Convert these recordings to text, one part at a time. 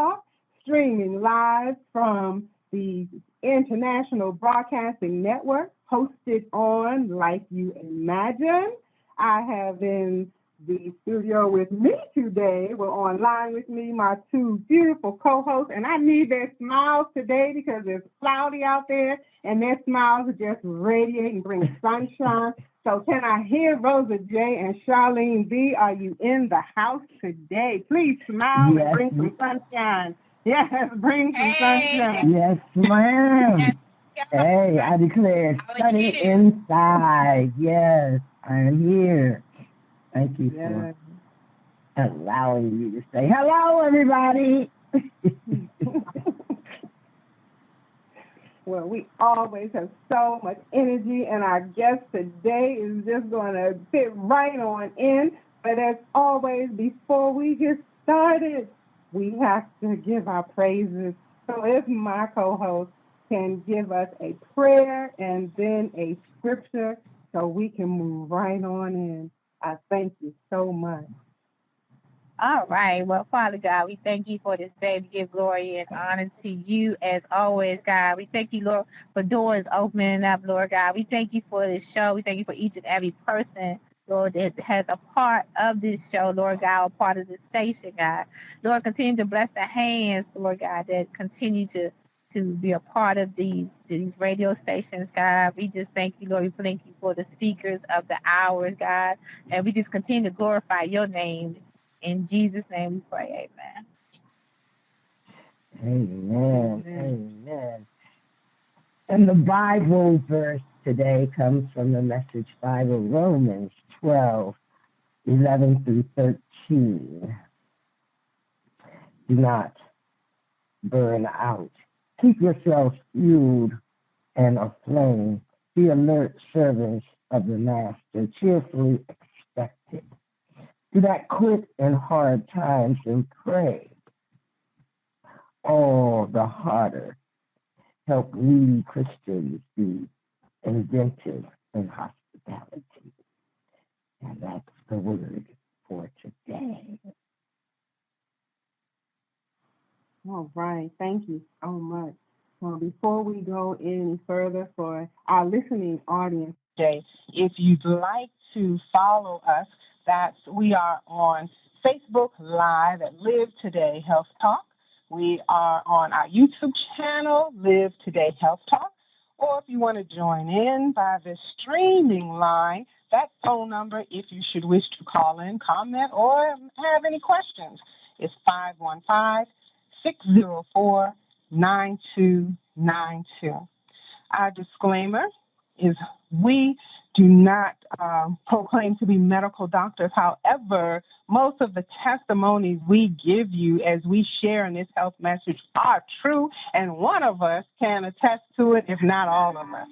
Talk, streaming live from the International Broadcasting Network, hosted on Like You Imagine. I have in the studio with me today, well, online with me, my two beautiful co-hosts, and I need their smiles today because it's cloudy out there, and their smiles are just radiate and bring sunshine. So can I hear Rosa J. and Charlene B.? Are you in the house today? Please smile and bring some sunshine. Yes, bring some sunshine. Yes, ma'am. Hey, I declare sunny inside. Yes, I'm here. Thank you for allowing me to say hello, everybody. Well, we always have so much energy, and our guest today is just going to fit right on in. But as always, before we get started, we have to give our praises. So if my co-host can give us a prayer and then a scripture so we can move right on in. I thank you so much. All right. Well, Father God, we thank you for this day. We give glory and honor to you as always, God. We thank you, Lord, for doors opening up, Lord God. We thank you for this show. We thank you for each and every person, Lord, that has a part of this show, Lord God, a part of this station, God. Lord, continue to bless the hands, Lord God, that continue to be a part of these radio stations, God. We just thank you, Lord. We thank you for the speakers of the hours, God. And we just continue to glorify your name. In Jesus' name we pray, amen. Amen. And the Bible verse today comes from the Message Bible, Romans 12:11 through 13. Do not burn out. Keep yourselves fueled and aflame. Be alert servants of the Master, cheerfully expected. Do not quit in hard times and pray. All the harder. Help we Christians be inventive in hospitality. And that's the word for today. All right. Thank you so much. Well, before we go any further for our listening audience today, if you'd like to follow us, we are on Facebook Live at Live Today Health Talk. We are on our YouTube channel, Live Today Health Talk. Or if you want to join in by the streaming line, that phone number, if you should wish to call in, comment, or have any questions, is 515-604-9292. Our disclaimer is we do not proclaim to be medical doctors. However, most of the testimonies we give you as we share in this health message are true, and one of us can attest to it, if not all of us.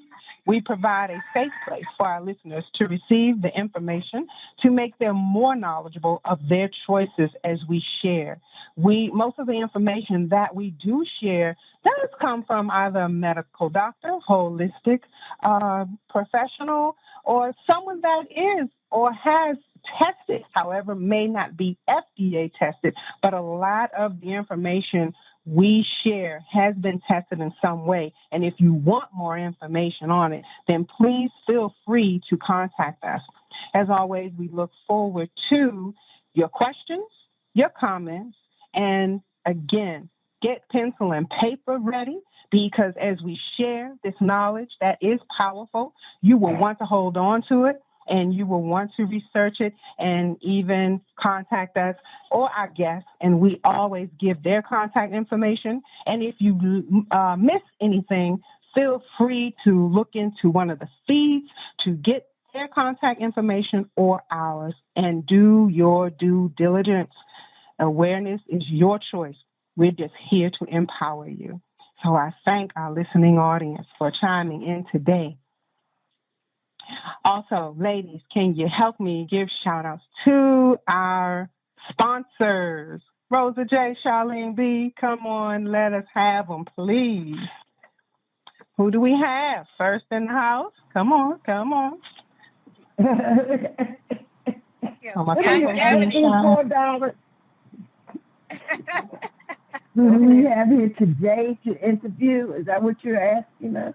We provide a safe place for our listeners to receive the information to make them more knowledgeable of their choices as we share. Most of the information that we do share does come from either a medical doctor, holistic professional, or someone that is or has tested, however, may not be FDA tested, but a lot of the information we share has been tested in some way. And if you want more information on it, then please feel free to contact us. As always, we look forward to your questions, your comments, and again, get pencil and paper ready, because as we share this knowledge that is powerful, you will want to hold on to it, and you will want to research it and even contact us or our guests, and we always give their contact information. And if you miss anything, feel free to look into one of the feeds to get their contact information or ours, and do your due diligence. Awareness is your choice. We're just here to empower you. So I thank our listening audience for chiming in today. Also, ladies, can you help me give shout-outs to our sponsors? Rosa J., Charlene B., come on, let us have them, please. Who do we have? First in the house? Come on. Who Go do we ahead. have here today to interview? Is that what you're asking us?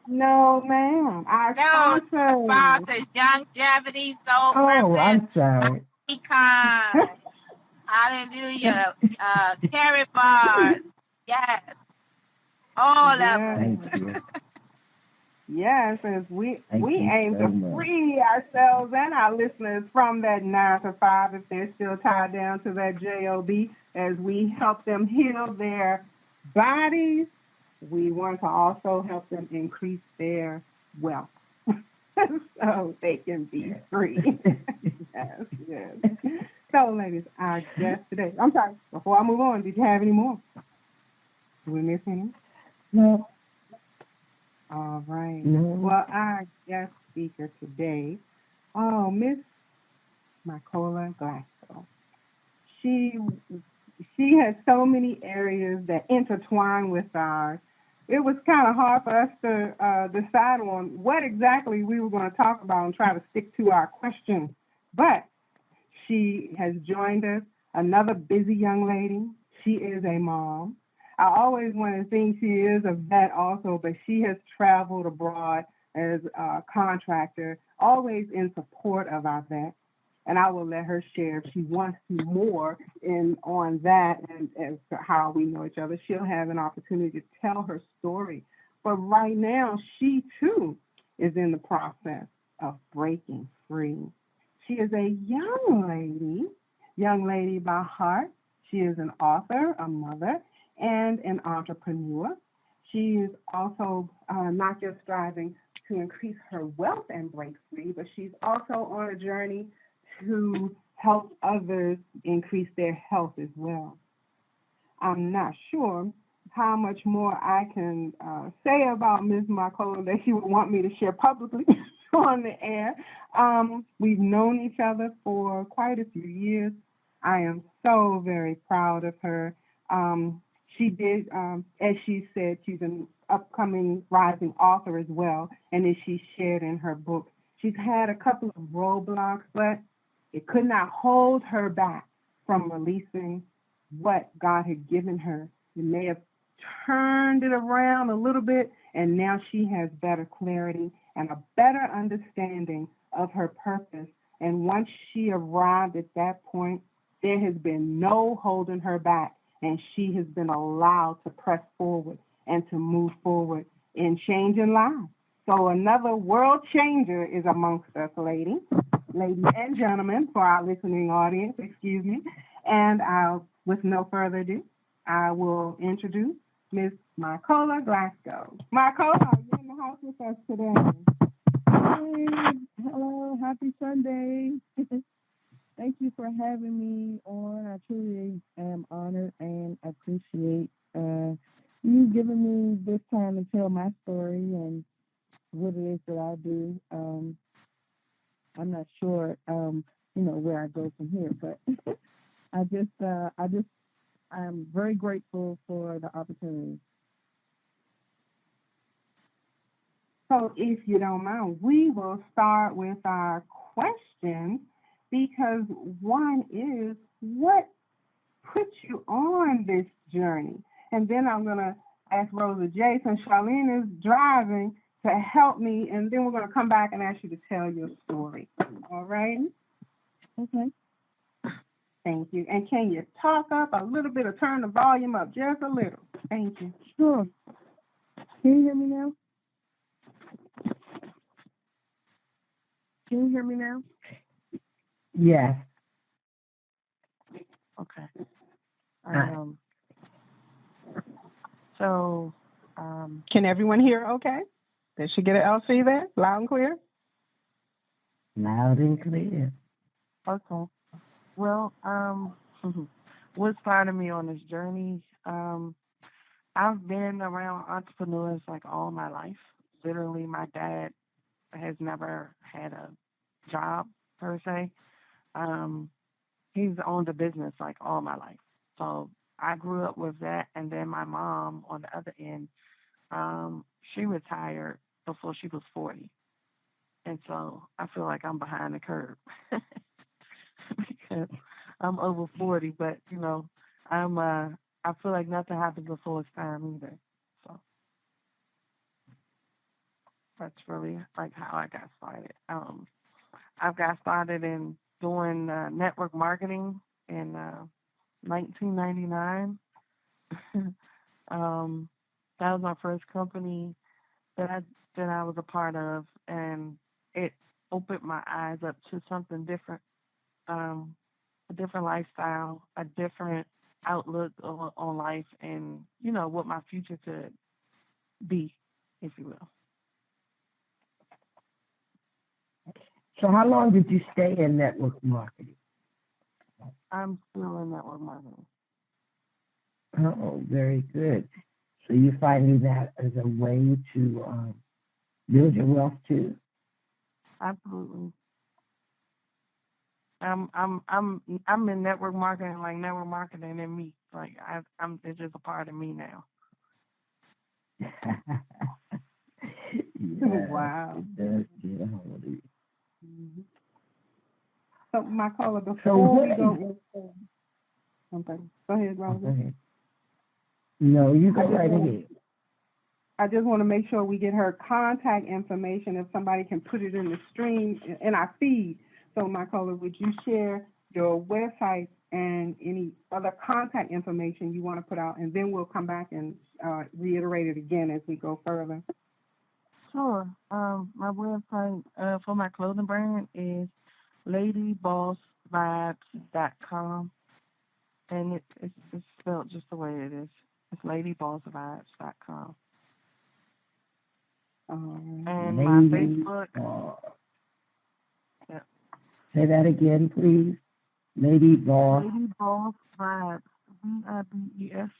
No, ma'am. Our No, sponsor. sponsors, Young Japanese Soul Oh, Purpose, I'm sorry. Econ, Hallelujah, Carrot Bars, yes, all of Yes. Thank them. you. Yes, as we Thank we you aim so to much. free ourselves and our listeners from that 9 to 5 if they're still tied down to that job. As we help them heal their bodies, we want to also help them increase their wealth so they can be free. Yes, yes. So, ladies, our guest today. I'm sorry. Before I move on, did you have any more? Did we miss any? No, All right. no. Well, our guest speaker today, oh, Miss Michaela Glasgow. She she has so many areas that intertwine with ours. It was kind of hard for us to decide on what exactly we were going to talk about and try to stick to our questions. But she has joined us, another busy young lady. She is a mom. I always want to think she is a vet also, but she has traveled abroad as a contractor, always in support of our vets. And I will let her share if she wants to more in on that and as to how we know each other. She'll have an opportunity to tell her story. But right now, she too is in the process of breaking free. She is a young lady by heart. She is an author, a mother, and an entrepreneur. She is also not just striving to increase her wealth and break free, but she's also on a journey to help others increase their health as well. I'm not sure how much more I can say about Ms. Marcola that she would want me to share publicly on the air. We've known each other for quite a few years. I am so very proud of her. She did, as she said, she's an upcoming rising author as well, and as she shared in her book, she's had a couple of roadblocks, but it could not hold her back from releasing what God had given her. It may have turned it around a little bit, and now she has better clarity and a better understanding of her purpose. And once she arrived at that point, there has been no holding her back, and she has been allowed to press forward and to move forward in changing lives. So another world changer is amongst us, ladies and gentlemen, for our listening audience, excuse me. And with no further ado, I will introduce Miss Marcola Glasgow. Marcola, are you in the house with us today? Hey, hello, happy Sunday. Thank you for having me on. I truly am honored and appreciate you giving me this time to tell my story and what it is that I do. I'm not sure, where I go from here, but I'm very grateful for the opportunity. So, if you don't mind, we will start with our questions because one is what put you on this journey? And then I'm going to ask Rosa Jason. Charlene is driving to help me, and then we're going to come back and ask you to tell your story. All right? Okay, Thank you. And can you talk up a little bit or turn the volume up just a little? Thank you. sure. Can you hear me now? Can you hear me now? Yes. Okay. Uh, Um, so, Can everyone hear okay? Did she get an LC there? Loud and clear? loud and clear. okay. Well, what started me on this journey? I've been around entrepreneurs like all my life. Literally, my dad has never had a job per se. Um, he's owned a business like all my life. So I grew up with that, and then my mom on the other end, she retired before she was 40, and so I feel like I'm behind the curve because I'm over 40, but I'm I feel like nothing happens before it's time either. So that's really like how I got started. I've got started in doing network marketing in 1999. um, that was my first company that I was a part of, and it opened my eyes up to something different, um, a different lifestyle, a different outlook on life, and what my future could be, if you will. So how long did you stay in network marketing? I'm still in network marketing. Oh, very good. So you're finding that as a way to build your wealth too? Absolutely. I'm in network marketing, like network marketing in me. Like I'm it's just a part of me now. Yeah, Wow. it does get a hold of you. Mhm. So, my caller, So before we what go is, into something, go ahead, oh, go Rosa. ahead. No, you I go just right want ahead. I just want to make sure we get her contact information. If somebody can put it in the stream in our feed. So, my caller, would you share your website and any other contact information you want to put out, and then we'll come back and reiterate it again as we go further. Sure. My website for my clothing brand is ladybossvibes.com, and it's spelled just the way it is. It's ladybossvibes.com. And my Lady, Facebook, uh, yeah, say that again, please. Lady Boss. Lady Boss Vibes, Vibes.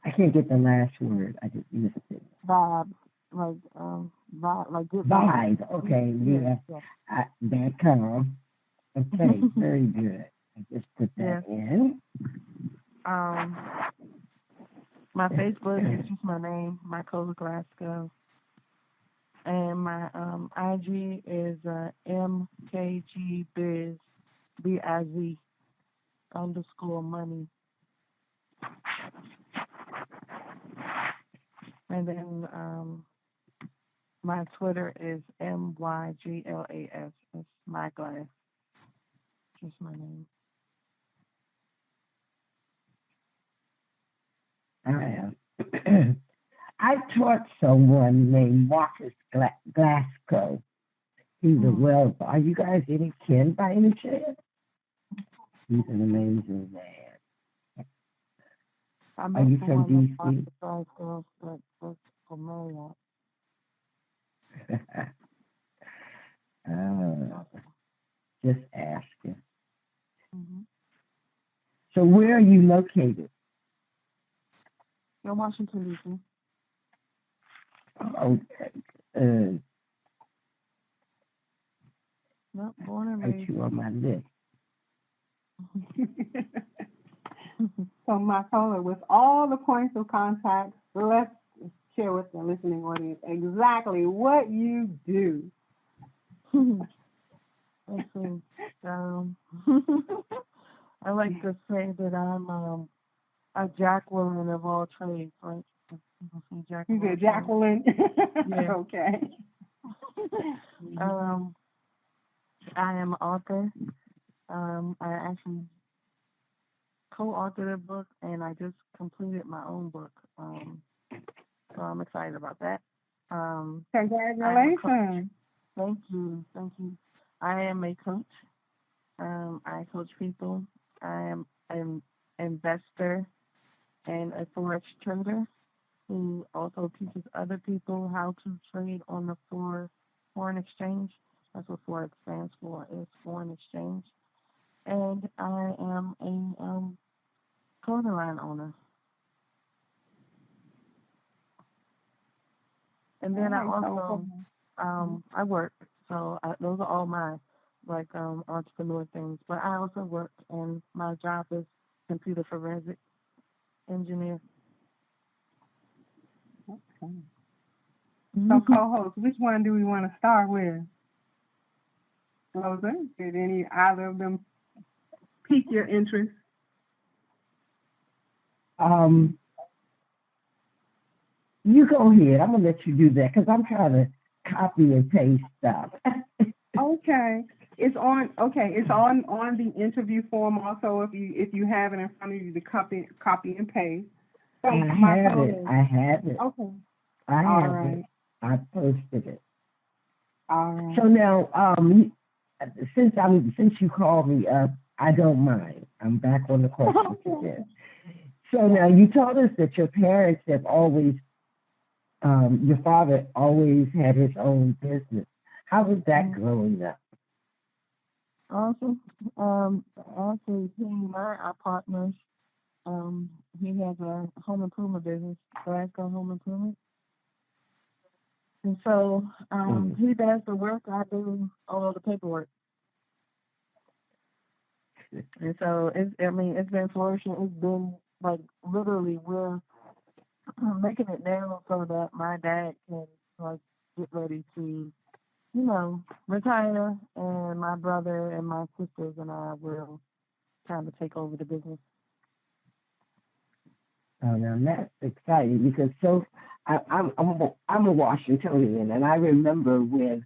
I can't get the last word. I just missed it. Vibes, like like good vibes. Vibe. Okay, Yes, yeah. yes, .com. Okay, very good. I just put that yes. in. Um, my Facebook is just my name, Michaela Glasgow. And my IG is MKGBiz, BIZ underscore money. And then my Twitter is MYGLAS. It's my glass, just my name. I am. I taught someone named Marcus Glasgow. He's a Mm. well. Are you guys any kin by any chance? He's an amazing man. I Are met you from someone named DC? Martha Glasgow that was from Marriott. uh, just asking. Mm-hmm. So where are you located? In Washington, D.C. Oh, uh, Not born and put raised. you on my list. So, my caller, with all the points of contact, let's share with the listening audience exactly what you do. Let's see. Um, I like to say that I'm a Jacqueline of all trades, right? People say Jack You of all said trades. Jacqueline? Yeah. Okay. um, I am an author. I actually co-authored a book, and I just completed my own book. So I'm excited about that. I am a coach. Congratulations. Thank you. I am a coach. I coach people. I am an investor and a forex trader who also teaches other people how to trade on the foreign exchange. That's what forex stands for, is foreign exchange. And I am a clothing line owner. And All then I right, also I work. So those are all my entrepreneur things. But I also work, and my job is computer forensic engineer. okay. So, co-host, which one do we want to start with? Rosa, did any either of them pique your interest? Um, you go ahead. I'm gonna let you do that because I'm trying to copy and paste stuff. Okay. It's on the interview form also if you have it in front of you to copy and paste. So I my have phone it. is I have it. okay. I All have it. right. I posted it. All So right. now, since you called me up, I don't mind. I'm back on the questions again. So now you told us that your parents have always, your father always had his own business. How was that growing up? Awesome. Actually, he and I are partners. He has a home improvement business, Glasgow Home Improvement. And so Mm. he does the work, I do all the paperwork. And so it's been flourishing. It's been like literally we're making it now so that my dad can like get ready to, retire, and my brother and my sisters and I will kind of take over the business. Now that's exciting because I'm a Washingtonian, and I remember when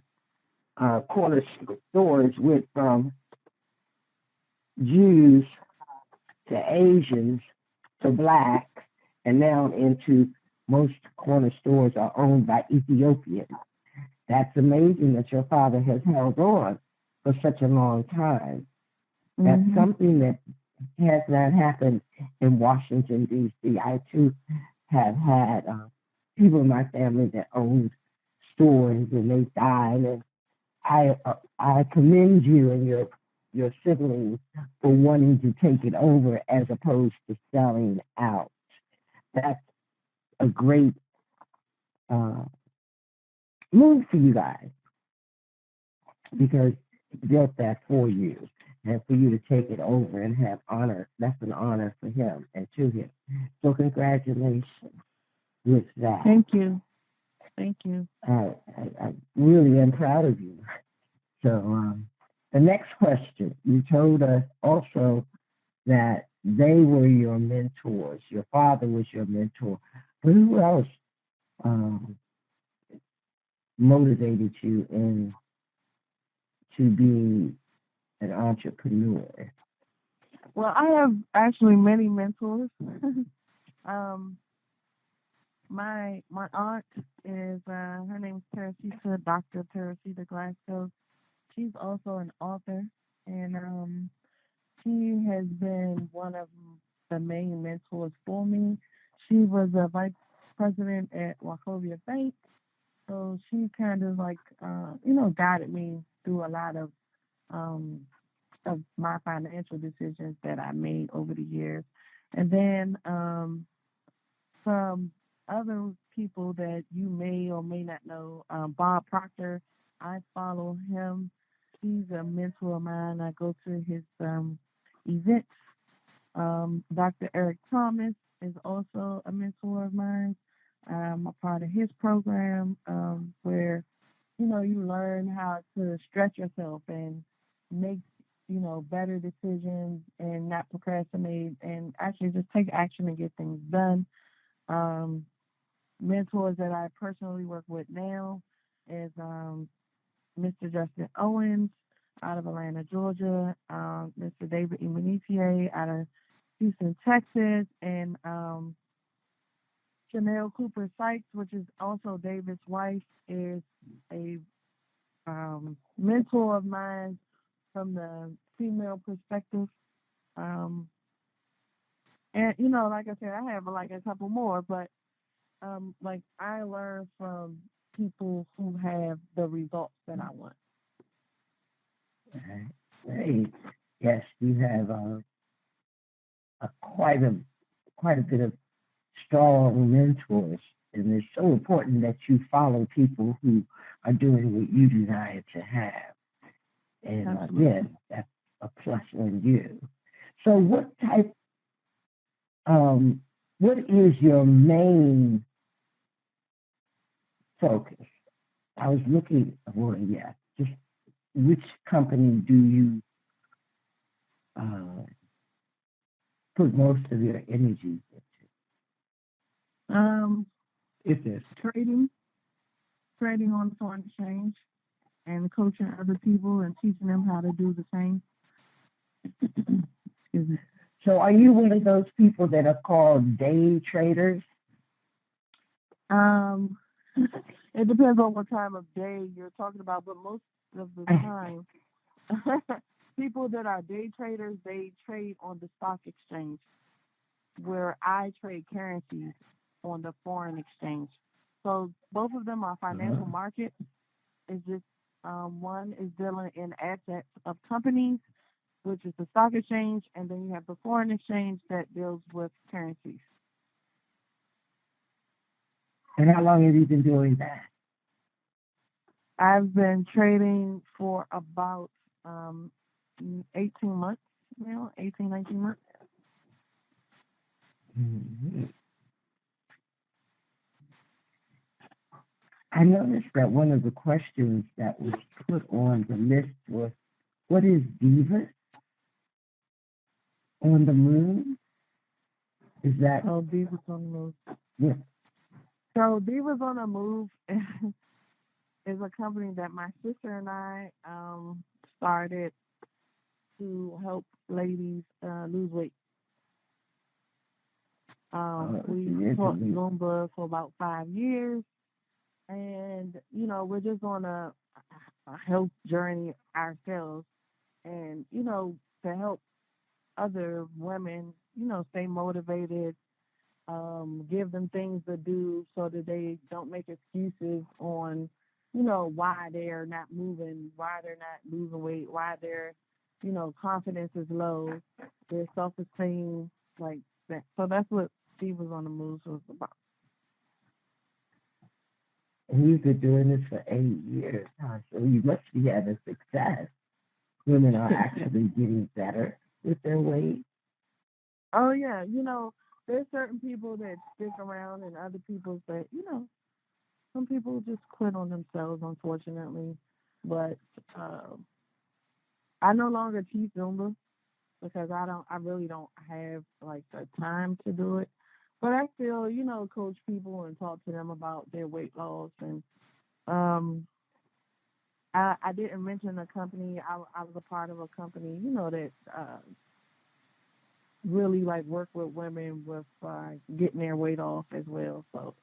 corner stores went from Jews to Asians to blacks, and now into most corner stores are owned by Ethiopians. That's amazing that your father has held on for such a long time. That's something that has not happened in Washington, D.C. I, too, have had people in my family that owned stores and they died. And I commend you and your siblings for wanting to take it over as opposed to selling out. That's a great uh, move for you guys because he built that for you. And for you to take it over and have honor, that's an honor for him and to him. So congratulations with that. Thank you. Thank you. I really am proud of you. So the next question, you told us also that they were your mentors. Your father was your mentor. But who else um, motivated you to be an entrepreneur? Well, I have actually many mentors. um, my aunt is her name's Teresita, Dr. Teresita Glasgow. She's also an author, and she has been one of the main mentors for me. She was a vice president at Wachovia Bank, so she kind of like guided me through a lot um, of my financial decisions that I made over the years. And then some other people that you may or may not know, Bob Proctor, I follow him. He's a mentor of mine. I go to his events. Dr. Eric Thomas is also a mentor of mine. I'm a part of his program where you learn how to stretch yourself and make, better decisions and not procrastinate and actually just take action and get things done. Um, Mentors that I personally work with now is Mr. Justin Owens out of Atlanta, Georgia, Mr. David Emanitier out of Houston, Texas, and Chanel Cooper Sykes, which is also David's wife, is a mentor of mine from the female perspective. Um, and like I said, I have like a couple more, but like I learn from people who have the results that I want. Hey, yes, you have quite a bit of strong mentors, and it's so important that you follow people who are doing what you desire to have. And again, that's a plus on you. So, what is your main focus? I was looking. Well, yeah, just which company do you uh, put most of your energy into? Um, If there's trading, trading on the foreign exchange, and coaching other people and teaching them how to do the same. Excuse me. so, are you one of those people that are called day traders? Um, it depends on what time of day you're talking about, but most of the time, people that are day traders, they trade on the stock exchange, where I trade currencies on the foreign exchange. So both of them are financial markets. It's just one is dealing in assets of companies, which is the stock exchange, and then you have the foreign exchange that deals with currencies. And how long have you been doing that? I've been trading for about 18 months now, 18, 19 months. Mhm. I noticed that one of the questions that was put on the list was, what is Divas on the moon? Is that, So Divas on the Move. yeah. So Divas on the Move is a company that my sister and I started to help ladies lose weight. We taught Interesting. Zumba for about 5 years, and we're just on a health journey ourselves, and to help other women, stay motivated, give them things to do so that they don't make excuses on, why they're not moving, why they're not losing weight, why their, confidence is low, their self-esteem, like that. So that's what Steve was on the Move was about. And you've been doing this for 8 years, huh? So you must be having success. Women are actually getting better with their weight. Oh yeah, there's certain people that stick around and other people that, some people just quit on themselves, unfortunately. But uh, I no longer teach Zumba because I really don't have like the time to do it. But I still, coach people and talk to them about their weight loss. And um, I didn't mention the company. I was a part of a company, that really like work with women with getting their weight off as well. So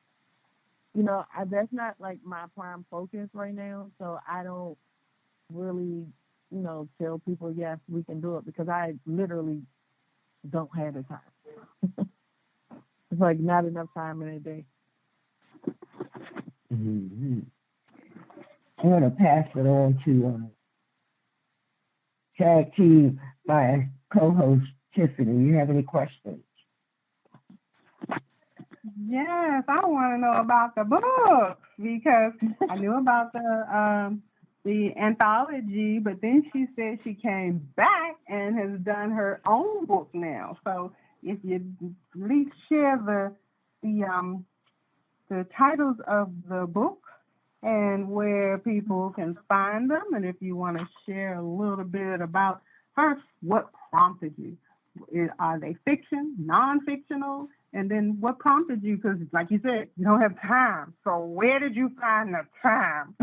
that's not like my prime focus right now. So I don't really, tell people yes we can do it because I literally don't have the time. It's like not enough time in a day. Hmm. I'm going to pass it on to tag team my co-host Tiffany. You have any questions? Yes, I want to know about the book because I knew about the anthology, but then she said she came back and has done her own book now. So if you at least share the titles of the book and where people can find them, and if you want to share a little bit about first what prompted you. Are they fiction, non-fictional? And then what prompted you? Because, like you said, you don't have time. So where did you find the time?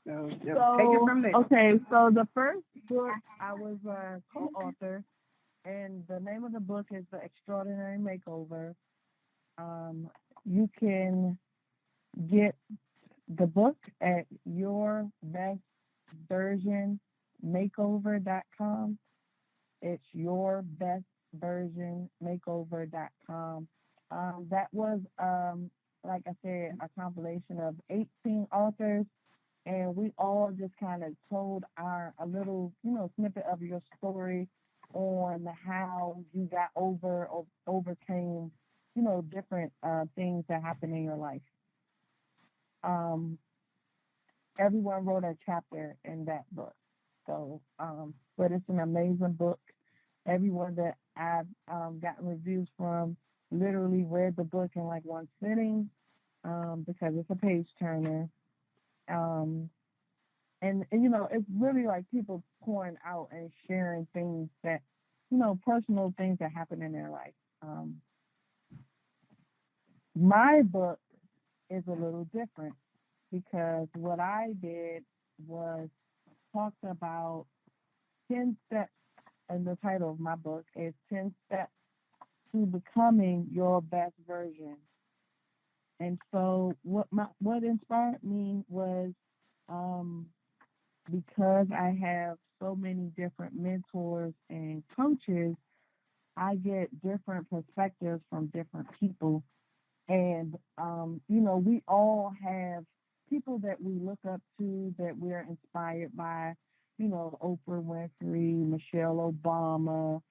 So just take it So from there. okay, so the first book I was a co-author, and the name of the book is The Extraordinary Makeover. Um, you can get the book at yourbestversionmakeover.com. It's yourbestversionmakeover.com. That was, like I said, a compilation of 18 authors, and we all just kind of told a little, snippet of your story on how you got over or overcame, different things that happened in your life. Um, Everyone wrote a chapter in that book. So, but it's an amazing book. Everyone that I've gotten reviews from literally read the book in like one sitting because it's a page turner. Um, and it's really like people pouring out and sharing things that, personal things that happen in their life. Um, My book is a little different because what I did was talked about 10 steps, and the title of my book is 10 Steps to Becoming Your Best Version. And so what inspired me was um, because I have so many different mentors and coaches, I get different perspectives from different people. And, we all have people that we look up to, that we're inspired by, Oprah Winfrey, Michelle Obama.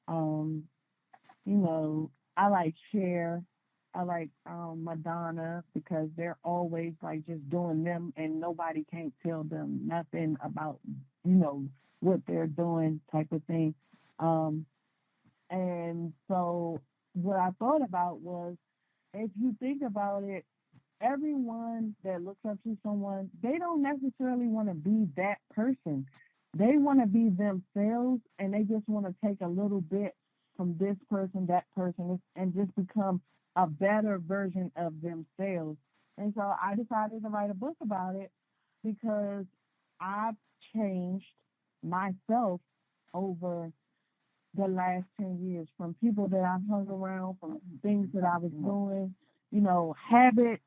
Um, I like Cher. I like Madonna because they're always like just doing them and nobody can't tell them nothing about, what they're doing type of thing. Um, and so what I thought about was, if you think about it, everyone that looks up to someone, they don't necessarily want to be that person. They want to be themselves, and they just want to take a little bit from this person, that person, and just become a better version of themselves. And so I decided to write a book about it because I've changed myself over the last 10 years, from people that I've hung around, from things that I was doing, habits,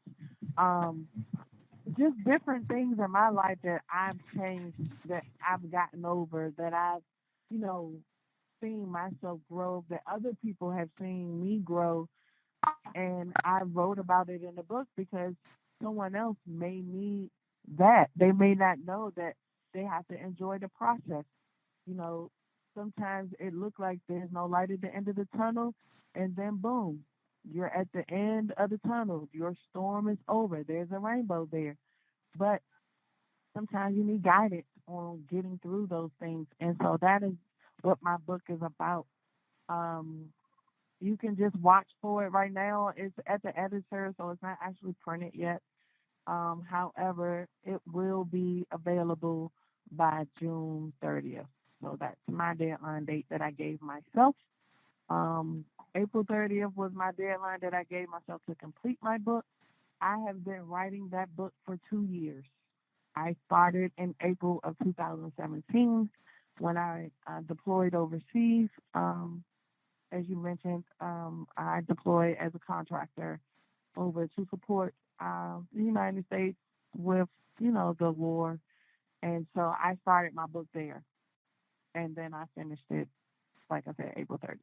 um, just different things in my life that I've changed, that I've gotten over, that I've, you know, seen myself grow, that other people have seen me grow. And I wrote about it in the book because someone else may need that. They may not know that they have to enjoy the process. You know, sometimes it looks like there's no light at the end of the tunnel, and then boom, you're at the end of the tunnel. Your storm is over. There's a rainbow there. But sometimes you need guidance on getting through those things. And so that is what my book is about. Um, you can just watch for it right now. It's at the editor, so it's not actually printed yet. However, it will be available by June 30th. So that's my deadline date that I gave myself. Um, April 30th was my deadline that I gave myself to complete my book. I have been writing that book for 2 years. I started in April of 2017 when I deployed overseas. As you mentioned, I deployed as a contractor over to support the United States with, the war. And so I started my book there. And then I finished it, like I said, April 30th.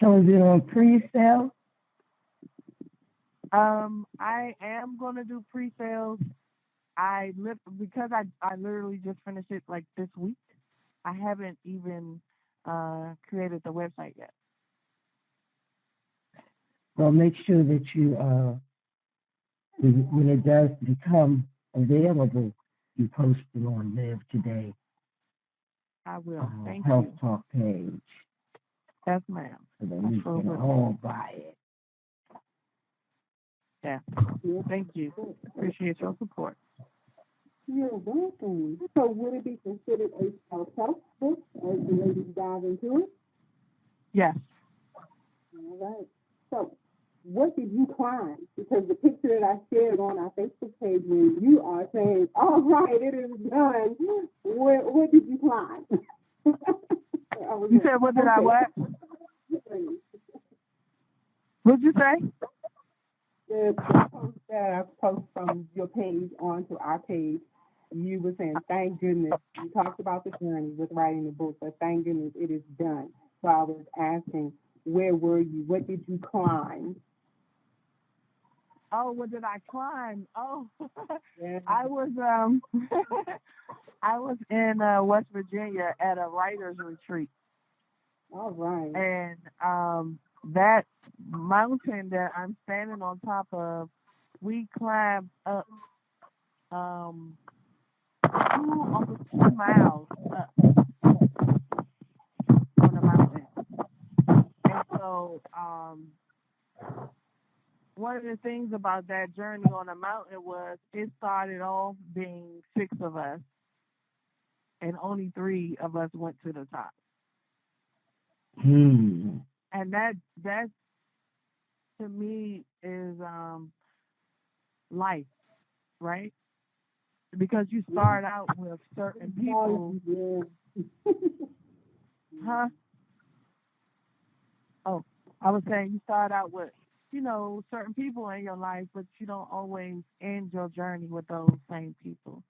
So is it on pre-sale? I am going to do pre-sales. Because I literally just finished it like this week. I haven't even created the website yet. Well, make sure that you, when it does become available, you post it on Live Today I will. Thank Health you. Talk page, Yes, ma'am. so that we can all buy it. Yeah. Thank you. Appreciate your support. You're welcome. So would it be considered a self-help book as the ladies dive into it? Yes. All right. So what did you climb? Because the picture that I shared on our Facebook page when you are saying, all right, it is done. What did you climb? You said, what did I what? What'd you say? The post that I post from your page onto our page, you were saying, thank goodness. You talked about the journey with writing the book, but thank goodness it is done. So I was asking, where were you? What did you climb? Oh, what did I climb? Oh, Yeah. I was I was in West Virginia at a writers retreat, All right. and that mountain that I'm standing on top of, we climbed up almost 2 miles up on the mountain. And so one of the things about that journey on the mountain was it started off being six of us, and only three of us went to the top. Hmm. and that to me is life, right? Because you start out with certain people, huh? Oh, I was saying you start out with, certain people in your life, but you don't always end your journey with those same people.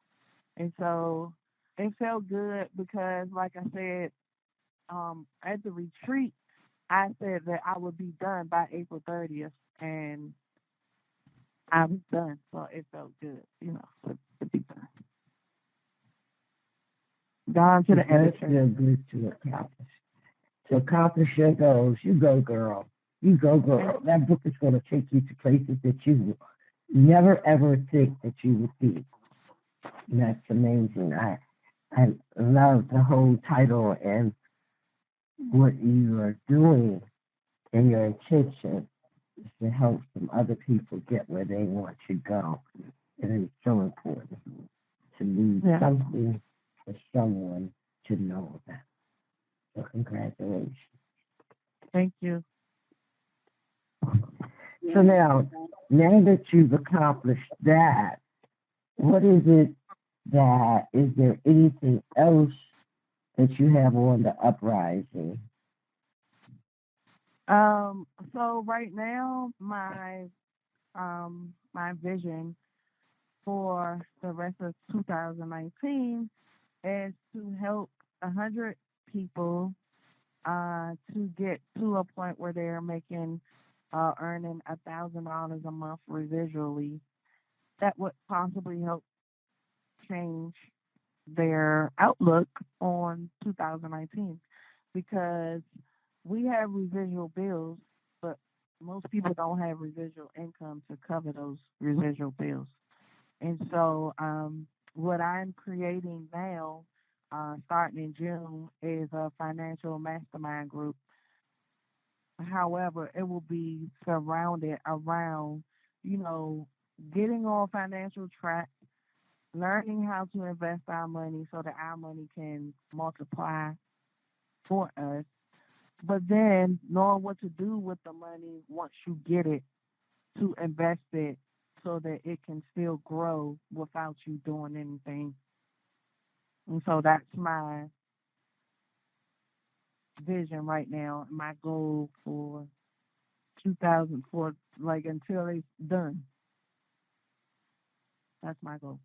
And so it felt good because, like I said, at the retreat, I said that I would be done by April 30th, and I was done. So it felt good, to be done. Gone to It the does editor. feel good to accomplish your goals. You go, girl. You go, girl. That book is going to take you to places that you never ever think that you would be. And that's amazing. I love the whole title and what you are doing and your intention is to help some other people get where they want to go. And it's so important to leave something for someone to know about. So congratulations. Thank you. So now that you've accomplished that, what is it is there anything else that you have on the uprising? So right now, my vision for the rest of 2019 is to help 100 people to get to a point where they're making earning $1,000 a month residually. That would possibly help change their outlook on 2019 because we have residual bills, but most people don't have residual income to cover those residual bills. And so, what I'm creating now, starting in June, is a financial mastermind group. However, it will be surrounded around, you know, getting on financial track, learning how to invest our money so that our money can multiply for us, but then knowing what to do with the money once you get it to invest it so that it can still grow without you doing anything. And so that's my vision right now, my goal for 2004, like until it's done. That's my goal.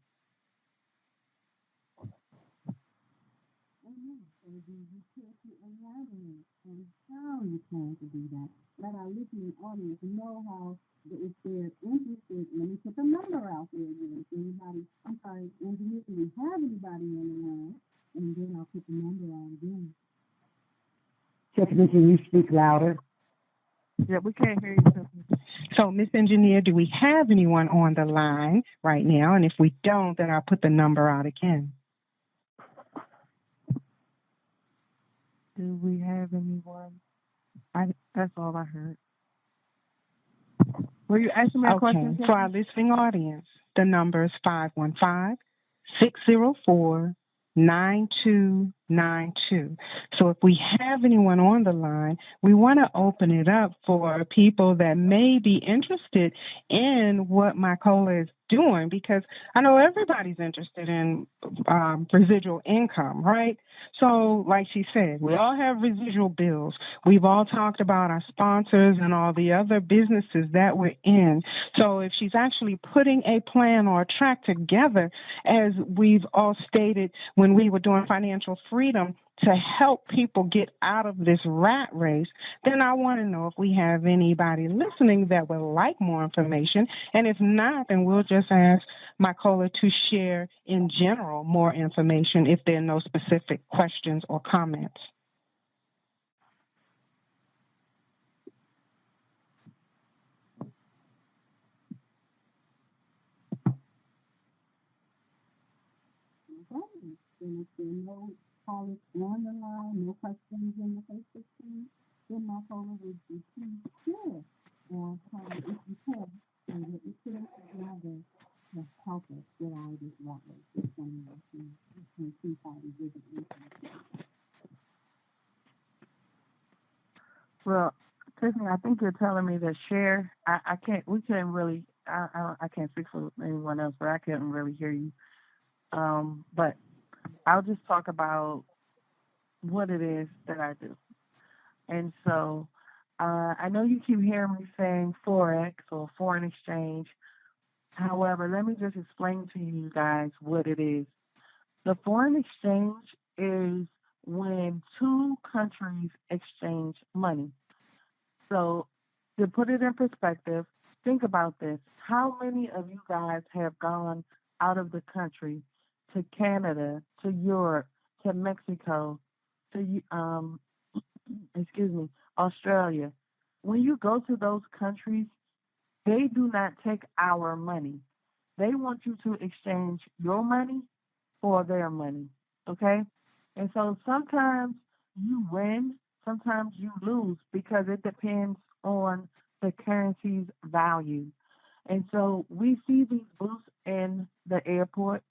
Tiffany, can you speak louder? Yeah, we can't hear you, Tiffany. So, Miss Engineer, do we have anyone on the line right now? And if we don't, then I'll put the number out again. Do we have anyone? That's all I heard. Were you asking me a question? For our listening audience, the number is 515-604-9292. So if we have anyone on the line, we want to open it up for people that may be interested in what Mycola is doing, because I know everybody's interested in residual income, right? So like she said, we all have residual bills. We've all talked about our sponsors and all the other businesses that we're in. So if she's actually putting a plan or a track together, as we've all stated when we were doing financial freedom, to help people get out of this rat race, then I want to know if we have anybody listening that would like more information. And if not, then we'll just ask Mycola to share in general more information if there are no specific questions or comments. Well, Tiffany, I think you're telling me that share. I can't. We can't really. I can't speak for anyone else, but I couldn't really hear you. But I'll just talk about what it is that I do. And so, I know you keep hearing me saying forex or foreign exchange. However, let me just explain to you guys what it is. The foreign exchange is when two countries exchange money. So, to put it in perspective, think about this. How many of you guys have gone out of the country to Canada, to Europe, to Mexico, to excuse me, Australia? When you go to those countries, they do not take our money. They want you to exchange your money for their money. Okay? And so sometimes you win, sometimes you lose because it depends on the currency's value. And so we see these booths in the airport.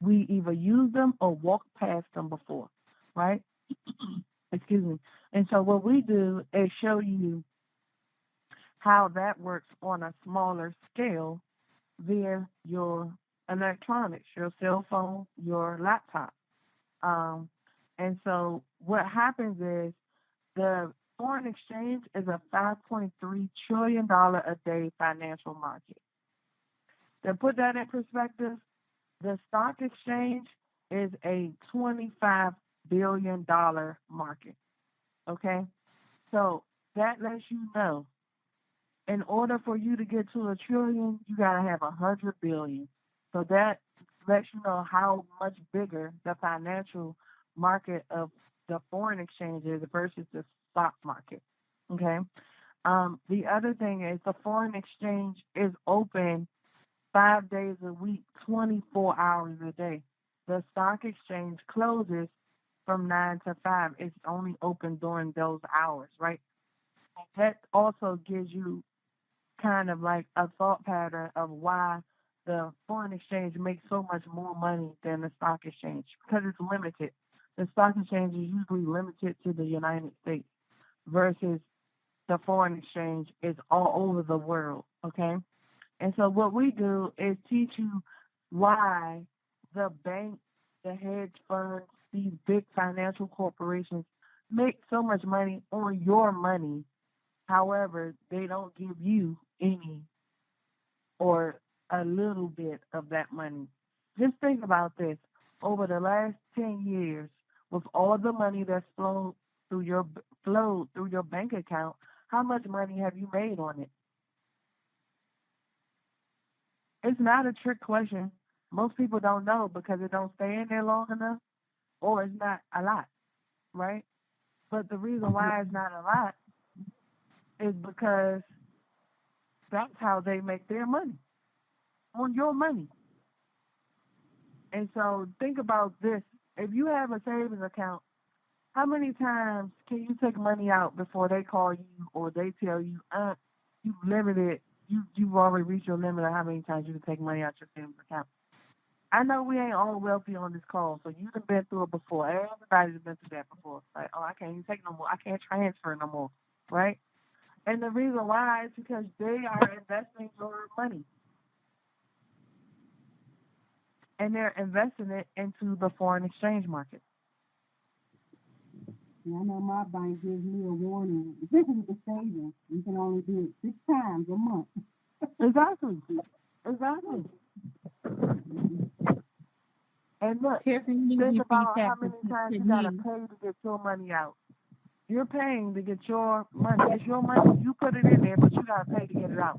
We either use them or walk past them before, right? Excuse me. And so what we do is show you how that works on a smaller scale via your electronics, your cell phone, your laptop. Um, and so what happens is the foreign exchange is a $5.3 trillion a day financial market. To put that in perspective, the stock exchange is a $25 billion market. Okay? So that lets you know in order for you to get to a trillion, you got to have 100 billion. So that lets you know how much bigger the financial market of the foreign exchange is versus the stock market. Okay. The other thing is the foreign exchange is open 5 days a week, 24 hours a day. The stock exchange closes from 9 to 5. It's only open during those hours, right? That also gives you kind of like a thought pattern of why the foreign exchange makes so much more money than the stock exchange because it's limited. The stock exchange is usually limited to the United States versus the foreign exchange is all over the world. Okay. And so what we do is teach you why the bank, the hedge funds, these big financial corporations make so much money on your money. However, they don't give you any or a little bit of that money. Just think about this. Over the last 10 years, with all the money that's flowed through your bank account, how much money have you made on it? It's not a trick question. Most people don't know because it don't stay in there long enough or it's not a lot, right? But the reason why it's not a lot is because that's how they make their money, on your money. And so think about this. If you have a savings account, how many times can you take money out before they call you or they tell you, you limited, you've already reached your limit of how many times you can take money out your savings account? I know we ain't all wealthy on this call, so you've been through it before. Everybody's been through that before. Like, oh, I can't even take no more. I can't transfer no more, right? And the reason why is because they are investing your money and they're investing it into the foreign exchange market. And I know my bank gives me a warning. This is the savings. You can only do it 6 times a month. Exactly. Exactly. And look, Tiffany, think you about have how to many times to you gotta me. pay to get your money out. You're paying to get your money. It's your money. You put it in there, but you gotta pay to get it out.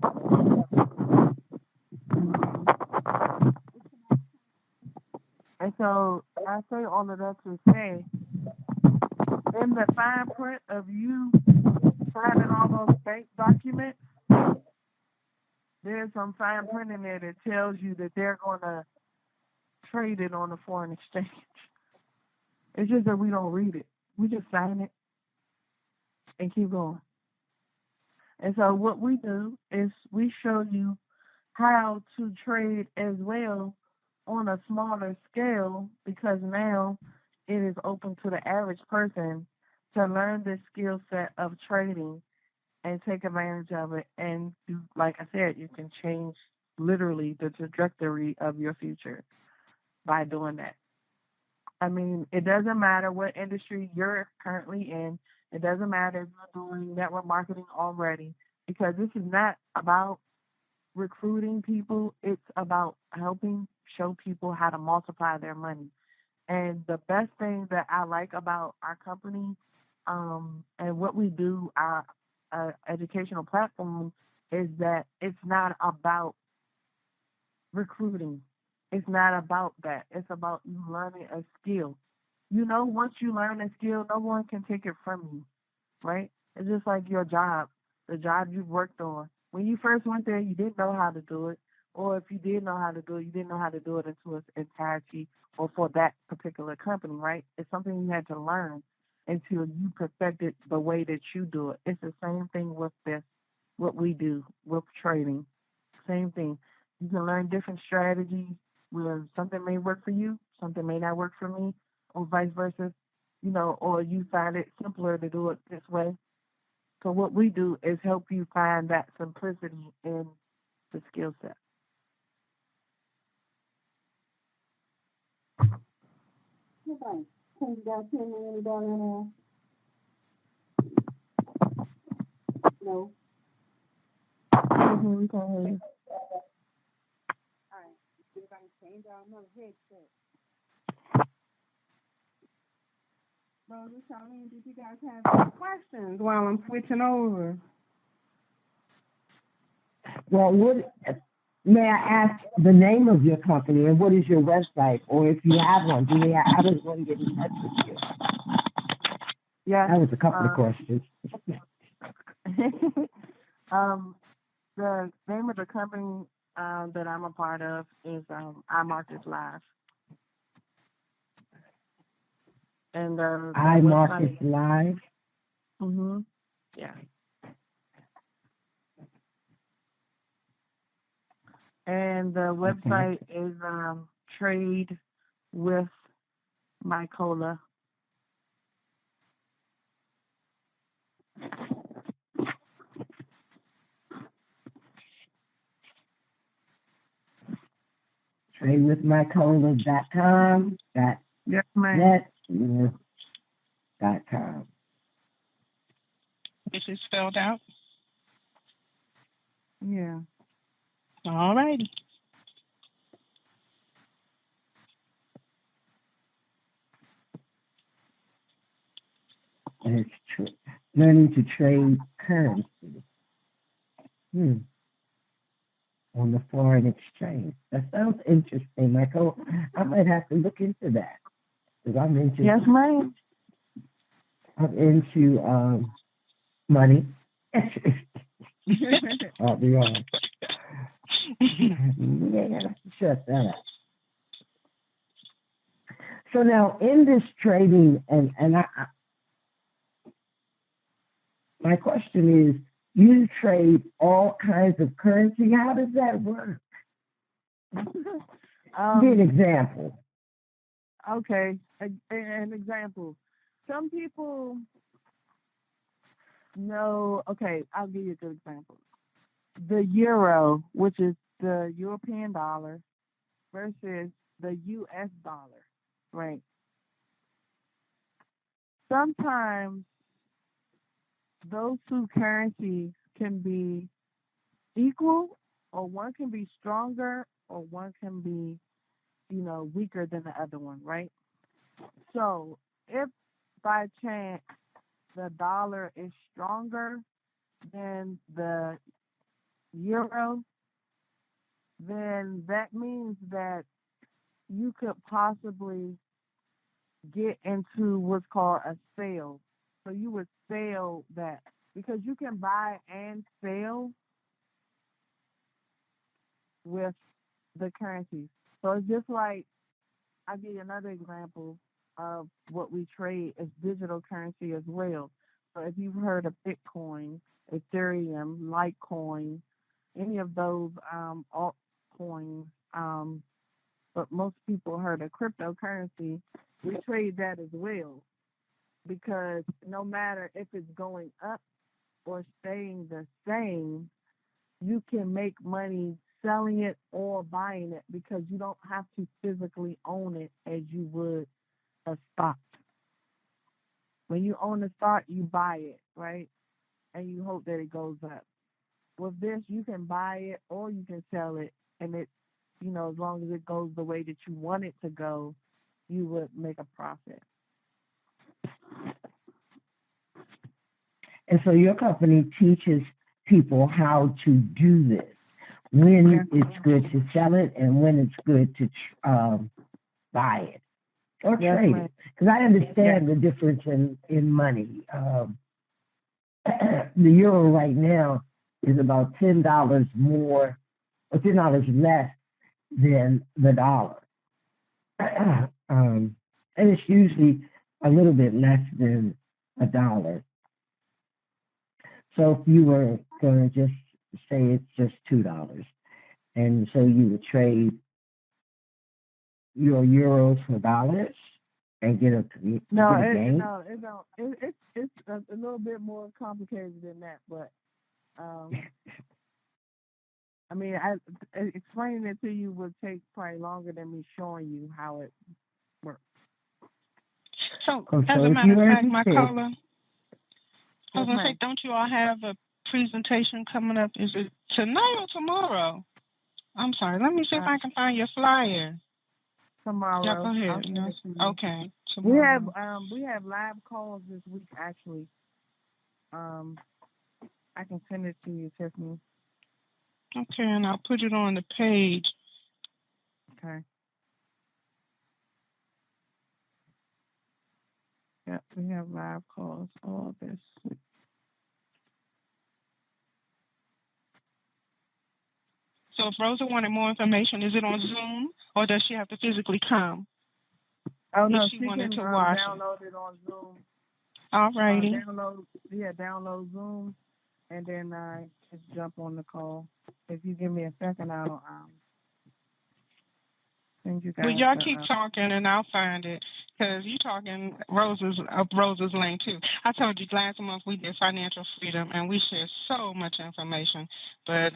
And so I say all of that to say, in the fine print of you signing all those bank documents, there's some fine print in there that tells you that they're gonna trade it on the foreign exchange. It's just that we don't read it. We just sign it and keep going. And so what we do is we show you how to trade as well on a smaller scale because now it is open to the average person to learn this skill set of trading and take advantage of it. And you, like I said, you can change literally the trajectory of your future by doing that. I mean, it doesn't matter what industry you're currently in. It doesn't matter if you're doing network marketing already, because this is not about recruiting people. It's about helping show people how to multiply their money. And the best thing that I like about our company, and what we do, our educational platform, is that it's not about recruiting. It's not about that. It's about you learning a skill. You know, once you learn a skill, no one can take it from you, right? It's just like your job, the job you've worked on. When you first went there, you didn't know how to do it, or if you did know how to do it, you didn't know how to do it into its entirety or for that particular company, right? It's something you had to learn until you perfected the way that you do it. It's the same thing with this, what we do with trading. Same thing. You can learn different strategies where something may work for you, something may not work for me, or vice versa, or you find it simpler to do it this way. So what we do is help you find that simplicity in the skill set. Okay. Can you guys hear me anybody in there? No. We can hear you. All right. Everybody change out another headset. Rosa, Charlene, did you guys have any questions while I'm switching over? Well, may I ask the name of your company and what is your website? Or if you have one, how does one get in touch with you? Yes. That was a couple of questions. The name of the company that I'm a part of is iMarkets Live. And iMarkets Live? Mm-hmm. Yeah. And the website is Trade with Mycola. TradeWithMyCola.com. Yes, ma'am. .com. Is it spelled out? Yeah. All righty. And it's learning to trade currency. On the foreign exchange. That sounds interesting, Michael. I might have to look into that because I'm into. Yes, ma'am. I'm into money. I'll be honest. Yeah, shut that up. So now in this trading, and my question is, you trade all kinds of currency. How does that work? Give an example. Okay, an example. Some people know. Okay, I'll give you a good example. The euro, which is the European dollar, versus the U.S. dollar, right? Sometimes those two currencies can be equal, or one can be stronger, or one can be, weaker than the other one, right? So if by chance the dollar is stronger than the euro, then that means that you could possibly get into what's called a sale. So you would sell that because you can buy and sell with the currencies. So it's just like, I'll give you another example of what we trade as digital currency as well. So if you've heard of Bitcoin, Ethereum, Litecoin, any of those altcoins, but most people heard of cryptocurrency, we trade that as well because no matter if it's going up or staying the same, you can make money selling it or buying it because you don't have to physically own it as you would a stock. When you own a stock, you buy it, right? And you hope that it goes up. With this, you can buy it or you can sell it, and as long as it goes the way that you want it to go, you would make a profit. And so your company teaches people how to do this, when it's good to sell it and when it's good to buy it or trade it. Because I understand the difference in money. The euro right now is about $10 more or $10 less than the dollar. And it's usually a little bit less than a dollar. So if you were going to just say it's just $2, and so you would trade your euros for dollars and get a gain. No, it don't. It's a little bit more complicated than that, but I mean, explaining it to you would take probably longer than me showing you how it works. So, as a matter of fact, my caller, I was going to say, don't you all have a presentation coming up? Is it tonight or tomorrow? I'm sorry. Let me see if I can find your flyer. Tomorrow. Yeah, go ahead. No, okay. Tomorrow. We have live calls this week actually. I can send it to you, Tiffany. Okay, and I'll put it on the page. Okay. Yeah, we have live calls all this week. So if Rosa wanted more information, is it on Zoom or does she have to physically come? Oh, no, if she wanted can to watch download it on Zoom. All righty. Download Zoom, and then just jump on the call. If you give me a second, I'll send you guys. Well, y'all keep talking, and I'll find it, because you're talking up Rosa's lane, too. I told you last month we did financial freedom, and we shared so much information. But,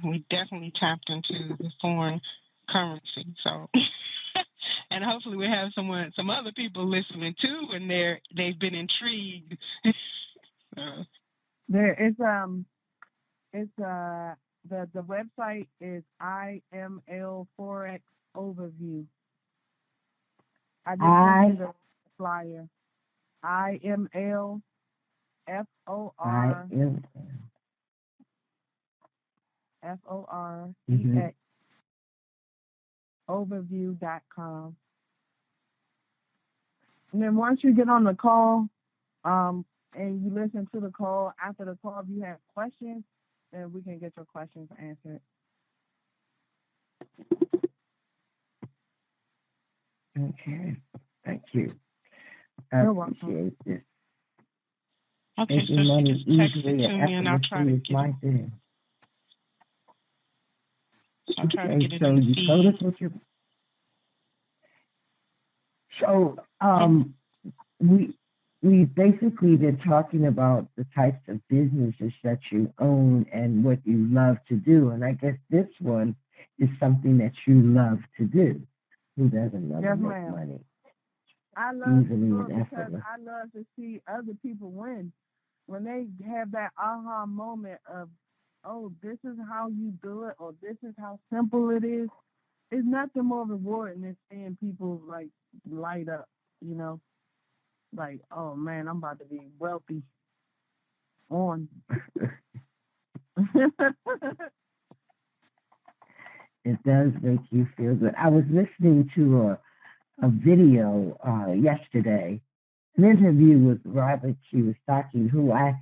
we definitely tapped into the foreign currency. So, and hopefully we have some other people listening, too, and they've been intrigued. The website is IML Forex Overview. I just sent you the flyer. IML FOREX overview.com. And then once you get on the call, and you listen to the call, after the call, if you have questions, then we can get your questions answered. Okay. Thank you. You're welcome. This. Okay, so she just texted to me, and I'll try to get it. I'll try to get it in the feed. So, we've basically been talking about the types of businesses that you own and what you love to do, and I guess this one is something that you love to do. Who doesn't love to make money? I love to do it because I love to see other people win. When they have that aha moment of, oh, this is how you do it, or this is how simple it is, it's nothing more rewarding than seeing people like light up, like, oh man, I'm about to be wealthy on. It does make you feel good. I was listening to a video yesterday, an interview with Robert Kiyosaki, who I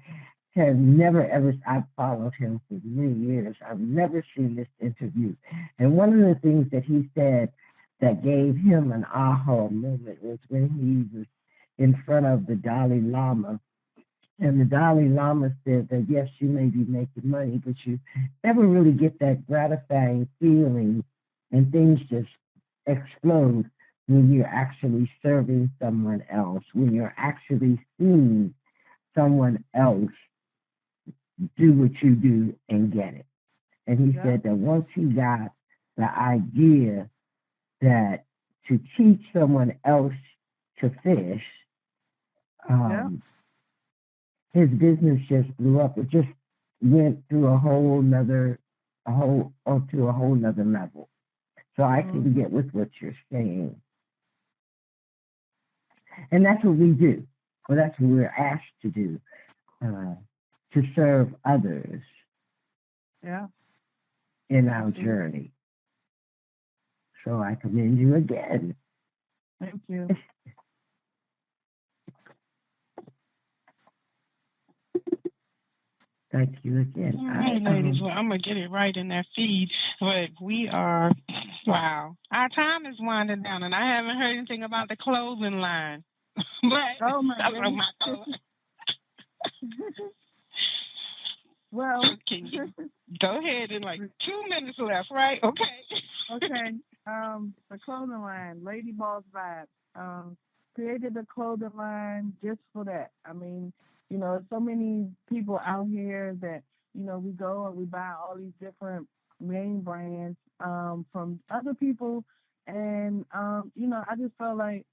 have never ever, I've followed him for many years. I've never seen this interview. And one of the things that he said that gave him an aha moment was when he was in front of the Dalai Lama. And the Dalai Lama said that, yes, you may be making money, but you never really get that gratifying feeling and things just explode when you're actually serving someone else, when you're actually seeing someone else do what you do and get it. And he said that once he got the idea that to teach someone else to fish, um, his business just blew up. It just went through to a whole nother level. So I can get with what you're saying. And that's what we do. Well, that's what we're asked to do, to serve others in our journey. So I commend you again. Thank you. Thank you again. All right, ladies. Well, I'm going to get it right in that feed. But we are, wow. Our time is winding down, and I haven't heard anything about the clothing line. But, oh, my goodness. Well, can you go ahead in like 2 minutes left, right? Okay. Okay. The clothing line, Lady Boss Vibes. Created the clothing line just for that. I mean, so many people out here that, we go and we buy all these different name brands from other people. And, I just felt like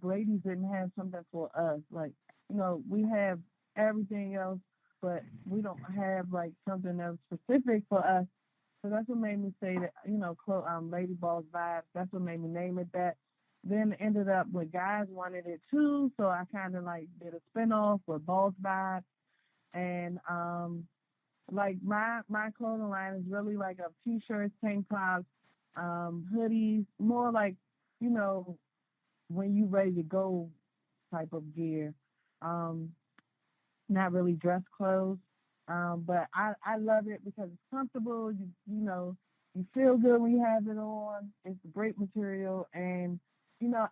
ladies didn't have something for us. Like, we have everything else, but we don't have like something else specific for us. So that's what made me say that, Lady Boss Vibes. That's what made me name it that. Then it ended up with guys wanted it too, so I kind of like did a spinoff with Boss Vibes. And like my clothing line is really like a t-shirts, tank tops, hoodies, more like, when you ready to go type of gear. Not really dress clothes. But I love it because it's comfortable. You feel good when you have it on. It's great material, and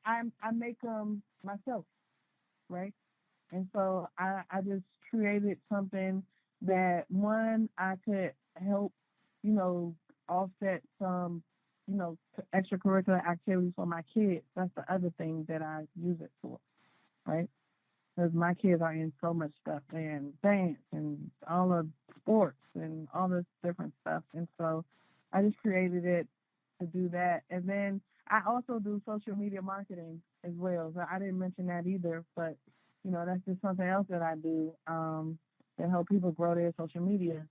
I make them myself, right? And so I just created something that one I could help, offset some, extracurricular activities for my kids. That's the other thing that I use it for, right? Because my kids are in so much stuff and dance and all the sports and all this different stuff. And so I just created it to do that. And then I also do social media marketing as well. So I didn't mention that either, but that's just something else that I do to help people grow their social media.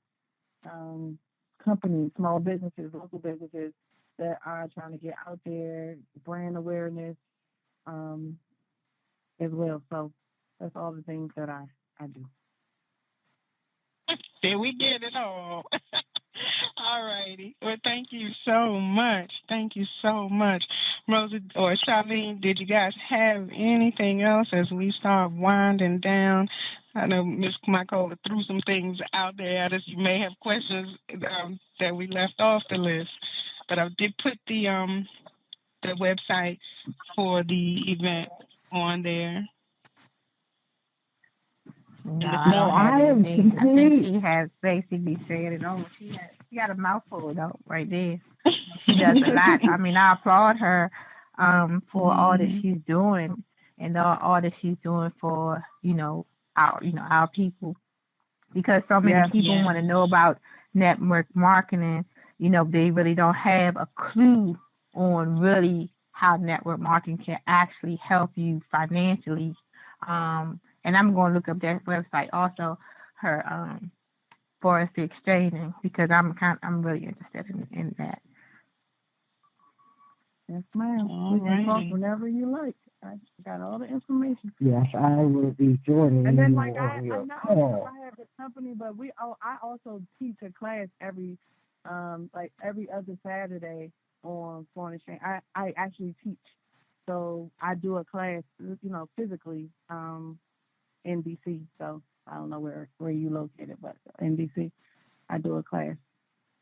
Companies, small businesses, local businesses that are trying to get out there, brand awareness as well. So that's all the things that I do. There we get it all. All righty. Well, thank you so much. Thank you so much. Rosa or Charlene, did you guys have anything else as we start winding down? I know Ms. Michaela threw some things out there at us. You may have questions that we left off the list. But I did put the website for the event on there. No, I am complete. I think she has basically said it all. She got a mouthful though right there. She does a lot. I mean, I applaud her for all that she's doing and all that she's doing for our people, because so many people want to know about network marketing. They really don't have a clue on really how network marketing can actually help you financially. And I'm going to look up that website also, her forest exchanging, because I'm really interested in that. Yes, ma'am. We can talk whenever you like. I got all the information. Yes, I will be joining and then, you like, on your call. I have the company, but I also teach a class every other Saturday on foreign exchange. I actually teach, so I do a class, physically. In DC, so I don't know where you located, but in DC, I do a class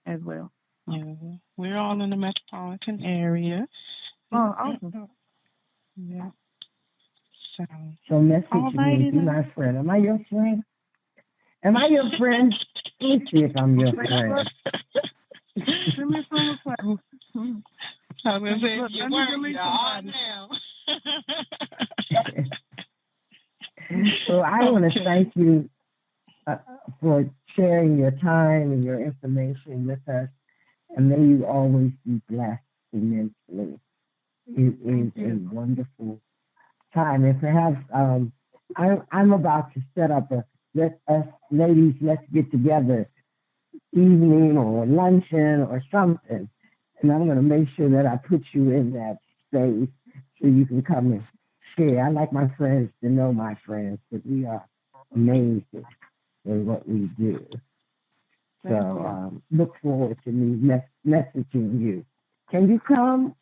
as well. Yeah, we're all in the metropolitan area. Oh, awesome. Yeah. So message me, be my friend. Am I your friend? Am I your friend? Let me see if I'm your friend. Send me some request. I was going to say, you weren't, you are now. So I want to thank you for sharing your time and your information with us. And may you always be blessed immensely. It is a wonderful time. And perhaps I'm about to set up a let us ladies let's get together evening or luncheon or something. And I'm going to make sure that I put you in that space so you can come and share. I like my friends to know my friends because we are amazed in what we do. So look forward to me messaging you. Can you come?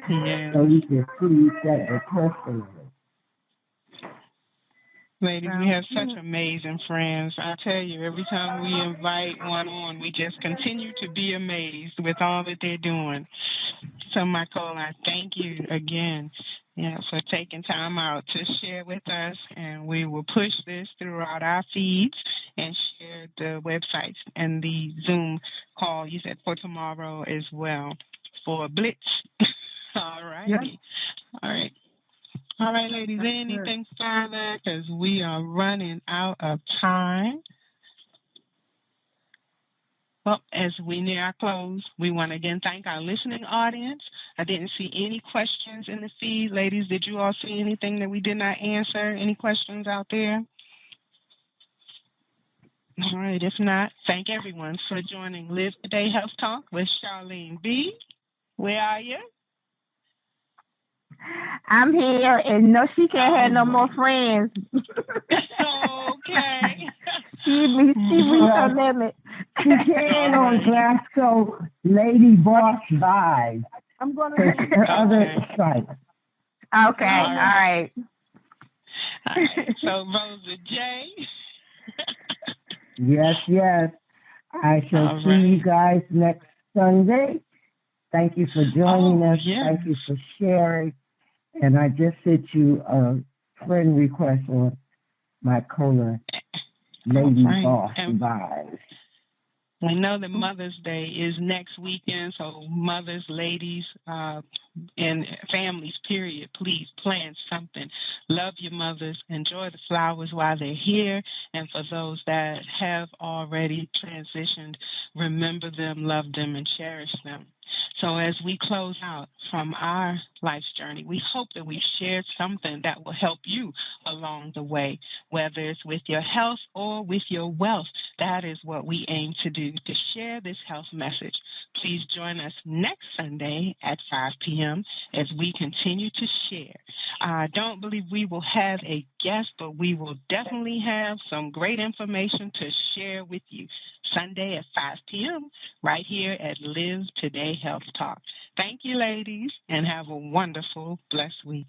Yeah. So we can see each other personally. Ladies, we have such amazing friends. I tell you, every time we invite one on, we just continue to be amazed with all that they're doing. So, Michael, I thank you again, for taking time out to share with us, and we will push this throughout our feeds and share the websites and the Zoom call you said for tomorrow as well for Blitz. All right. Yep. All right. All right, ladies, anything further? Because we are running out of time. Well, as we near our close, we want to again thank our listening audience. I didn't see any questions in the feed. Ladies, did you all see anything that we did not answer? Any questions out there? All right, if not, thank everyone for joining Live Today Health Talk with Charlene B. Where are you? I'm here, and no, she can't have no more friends. Okay. she reached her limit. She can on Glasgow Lady Boss Vibe. I'm going to Take her other site. Okay, all right. All right. So, Rosa J. Yes. I shall see you guys next Sunday. Thank you for joining us. Yes. Thank you for sharing. And I just sent you a friend request on my Cola Lady Boss Vibes. We know that Mother's Day is next weekend, so mothers, ladies, and families, period, please plan something. Love your mothers. Enjoy the flowers while they're here. And for those that have already transitioned, remember them, love them, and cherish them. So as we close out from our life's journey, we hope that we've shared something that will help you along the way, whether it's with your health or with your wealth. That is what we aim to do, to share this health message. Please join us next Sunday at 5 p.m. as we continue to share. I don't believe we will have a guest, but we will definitely have some great information to share with you Sunday at 5 p.m. right here at Live Today Health Talk. Thank you, ladies, and have a wonderful, blessed week.